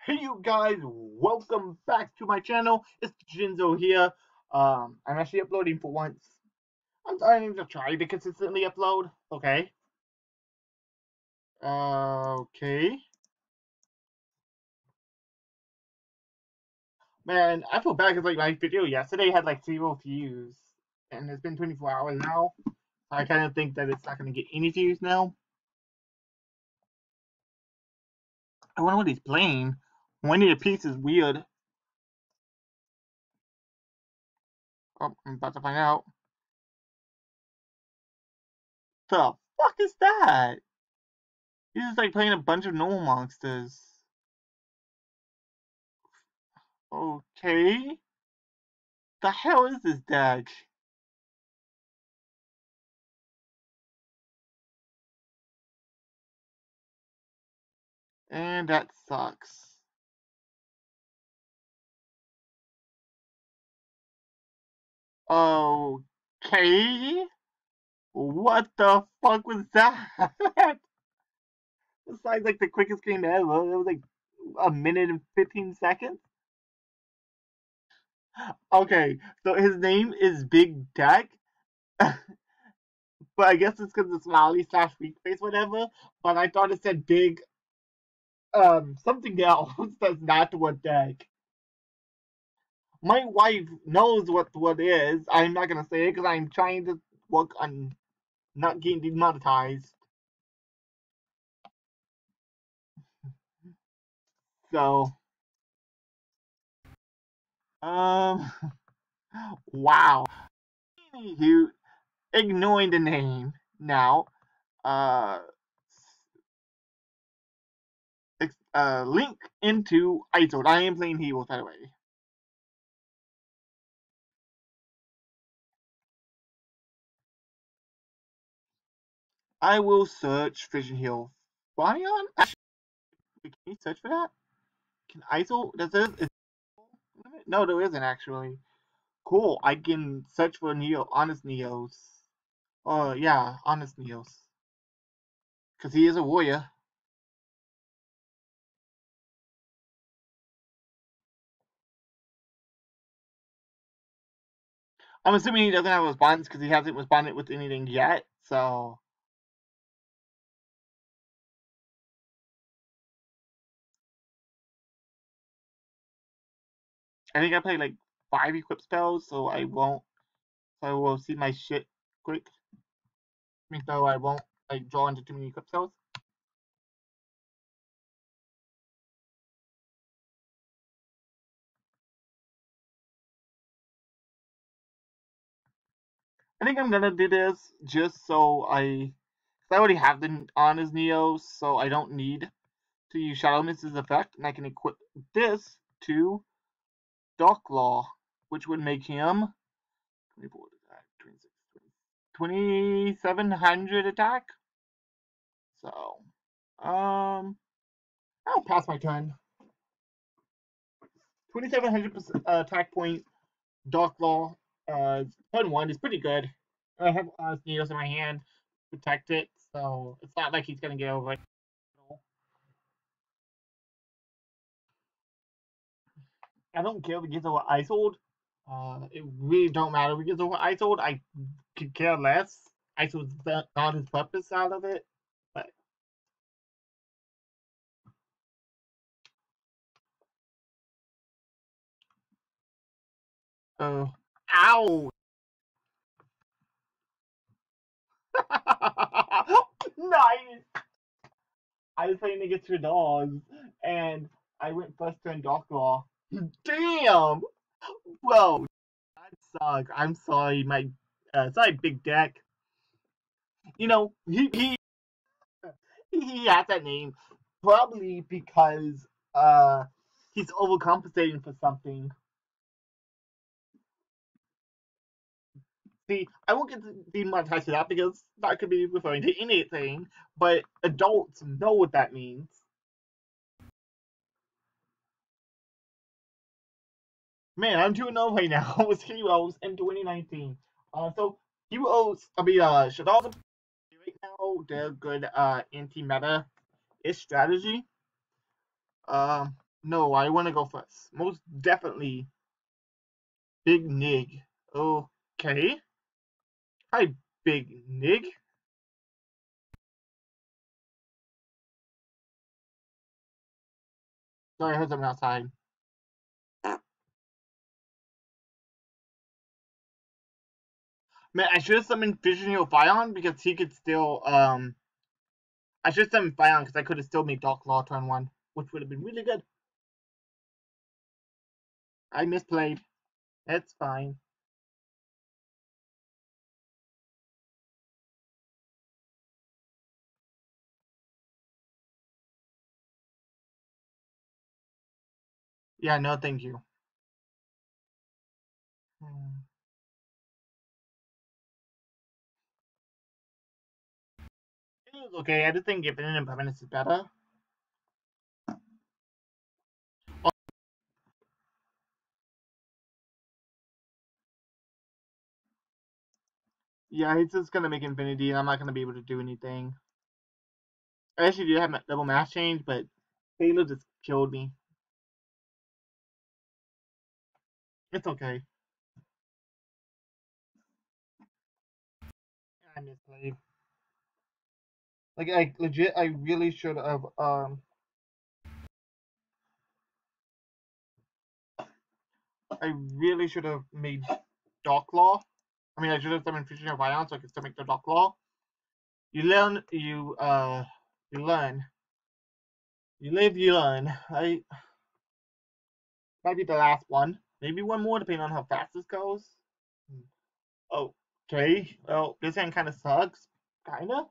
Hey you guys, welcome back to my channel. It's Jinzo here. I'm actually uploading for once. I'm starting to try to consistently upload. Okay. Okay. Man, I feel bad because like my video yesterday had like 0 views, and it's been 24 hours now. I kind of think that it's not gonna get any views now. I wonder what he's playing. Winnie the Piece is weird. Oh, I'm about to find out. The fuck is that? He's just like playing a bunch of normal monsters. Okay. The hell is this deck? And that sucks. Okay. What the fuck was that? Besides like the quickest game ever, it was like a minute and 15 seconds. Okay, so his name is Big Deck, but I guess it's because it's smiley slash weak face, whatever. But I thought it said big something else that's not what deck. My wife knows what is. I'm not gonna say it because I'm trying to work on not getting demonetized. So, um, wow. Anywho, ignoring the name now. Uh, link into ISO. I am playing Heroes, by the way. I will search Fission Hill Bion. Actually, can you search for that? Can ISO? Does there? No, there isn't actually. Cool. I can search for Honest Neos. Yeah, Honest Neos. Because he is a warrior. I'm assuming he doesn't have a response because he hasn't responded with anything yet. So I think I played like 5 equip spells, so I won't. So I will see my shit quick. So I won't like draw into too many equip spells. I think I'm gonna do this just so I already have the Honest Neos, so I don't need to use Shadow Mist's effect, and I can equip this to Darklaw, which would make him 24 attack, 26, 2700 attack. So, I'll pass my turn. 2700 attack point, Darklaw, turn 1 is pretty good. I have Needles in my hand, protect it, so it's not like he's gonna get over it. I don't care if it gets over Isold. It really don't matter if it gets over Isold. I could care less. Isold's not his purpose out of it. But ow! Nice. I was playing against your dogs, and I went first turn Darklaw. Damn, bro, that sucks. I'm sorry, my sorry, Big Deck. You know, he has that name probably because he's overcompensating for something. See, I won't get demonetized for that because that could be referring to anything, but adults know what that means. Man, I'm 2-0 right now with Heroes in 2019. So Heroes, should also right now they're good anti-meta ish strategy. No, I want to go first. Most definitely, Big Nig. Okay. Hi, Big Nig. Sorry, I heard something outside. Man, I should have summoned Visionary Fion because he could still I should have summoned Fion because I could have still made Dark Law turn one, which would have been really good. I misplayed. It's fine. Yeah, no, thank you. Hmm. It was okay. I just think Infinite Impermanence is better. Yeah, he's just gonna make Infinity, and I'm not gonna be able to do anything. I actually did have my double mass change, but Halo just killed me. It's okay. I misplayed. Like, I legit, I really should have. I really should have made Dark Law. I mean, I should have done Fusion of Ion so I could still make the Dark Law. You learn, you learn. You live, you learn. I might be the last one. Maybe one more, depending on how fast this goes. Okay. Well, this hand kind of sucks. Kinda.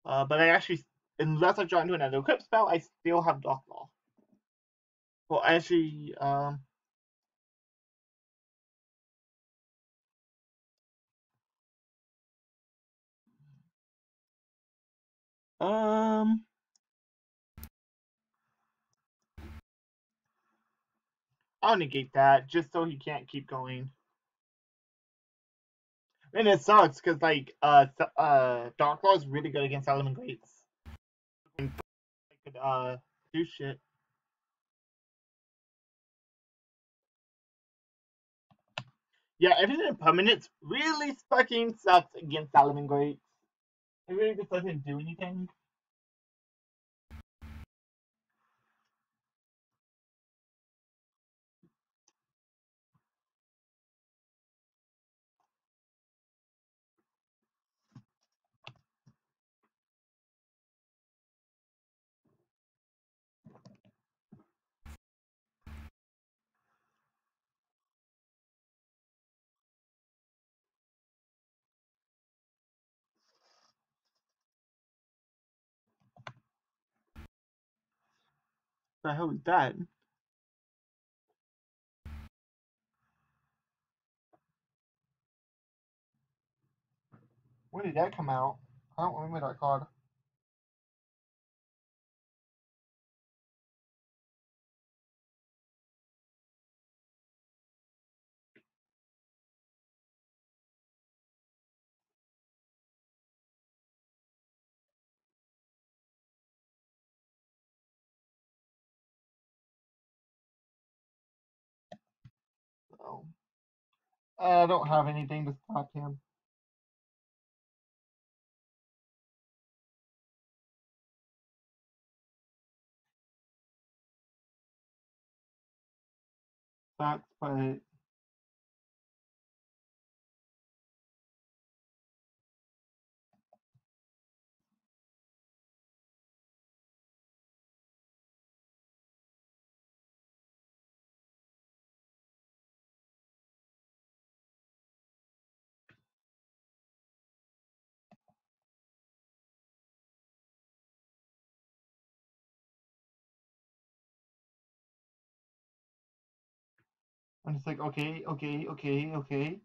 But I actually, unless I draw into another equip spell, I still have Dark Law. Well, actually, um, I'll negate that just so he can't keep going. And it sucks because Dark Law is really good against Element Greats. I could do shit. Yeah, everything in permanence really fucking sucks against Element Greats. It really just doesn't do anything. The hell is that? When did that come out? I don't remember that card. So I don't have anything to stop him. Sucks, but I'm just like, okay, okay, okay, okay.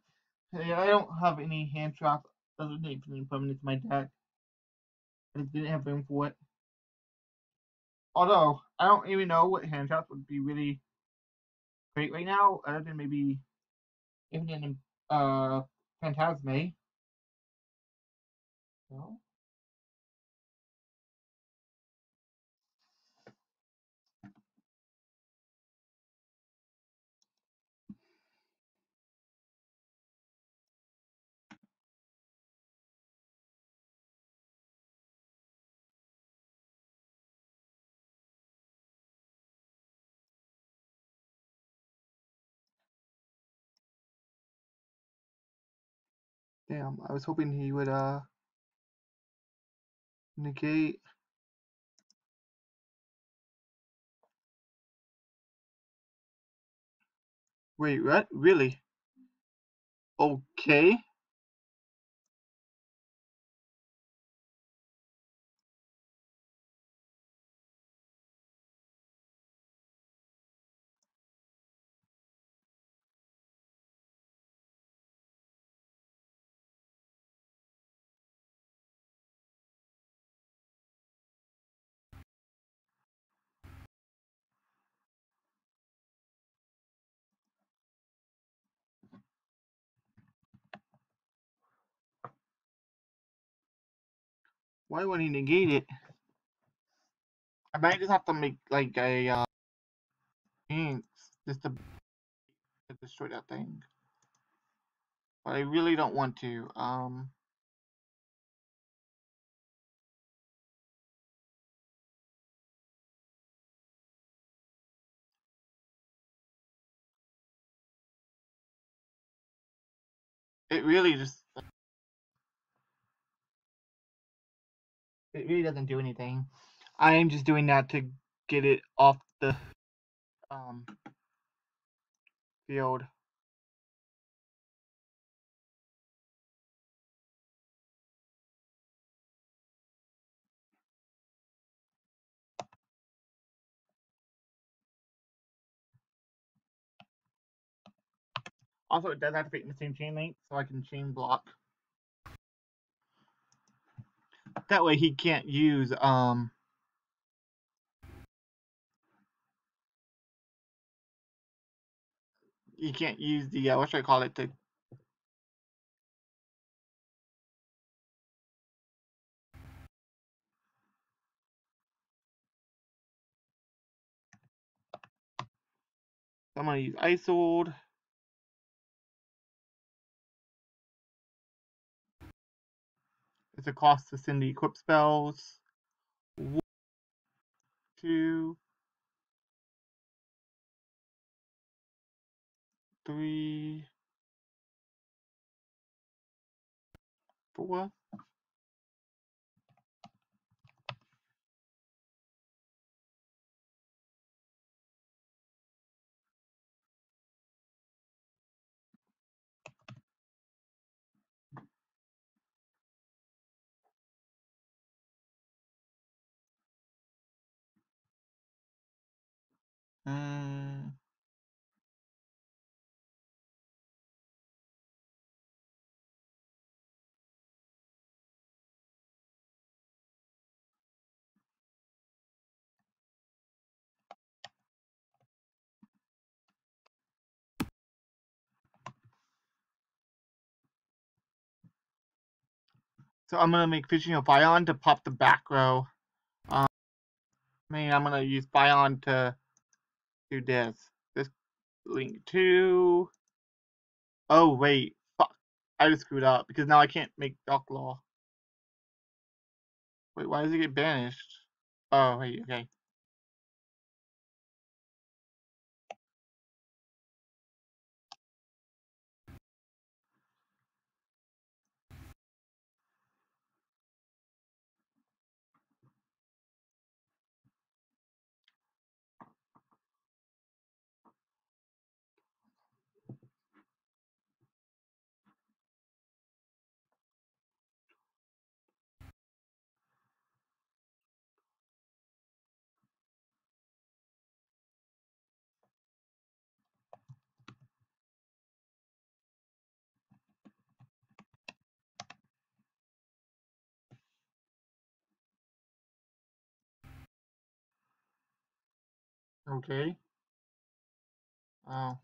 Hey, I don't have any hand traps other than infinite permanence in my deck. I just didn't have room for it. Although, I don't even know what hand traps would be really great right now, other than maybe infinite Phantasme. No? Damn, I was hoping he would negate. Wait, what? Really? Okay. Why would he negate it? I might just have to make like a just to destroy that thing. But I really don't want to. It really just it really doesn't do anything. I am just doing that to get it off the um field. Also, it does activate in the same chain link, so I can chain block. That way, he can't use you can't use the what should I call it to I'm gonna use Isold. It's a cost to send the equip spells. 1, 2, 3, 4. So I'm gonna make Fishing of Bion to pop the back row. I'm gonna use Bion to do this. This link 2. Oh wait, fuck! I just screwed up because now I can't make Docklaw. Wait, why does it get banished? Oh wait, okay. Okay. Oh.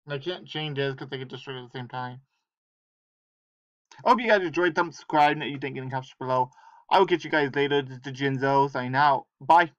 I can't change this because they get destroyed at the same time. I hope you guys enjoyed. Subscribe and that you think in the comments below. I will catch you guys later. This is Jinzo signing out. Bye.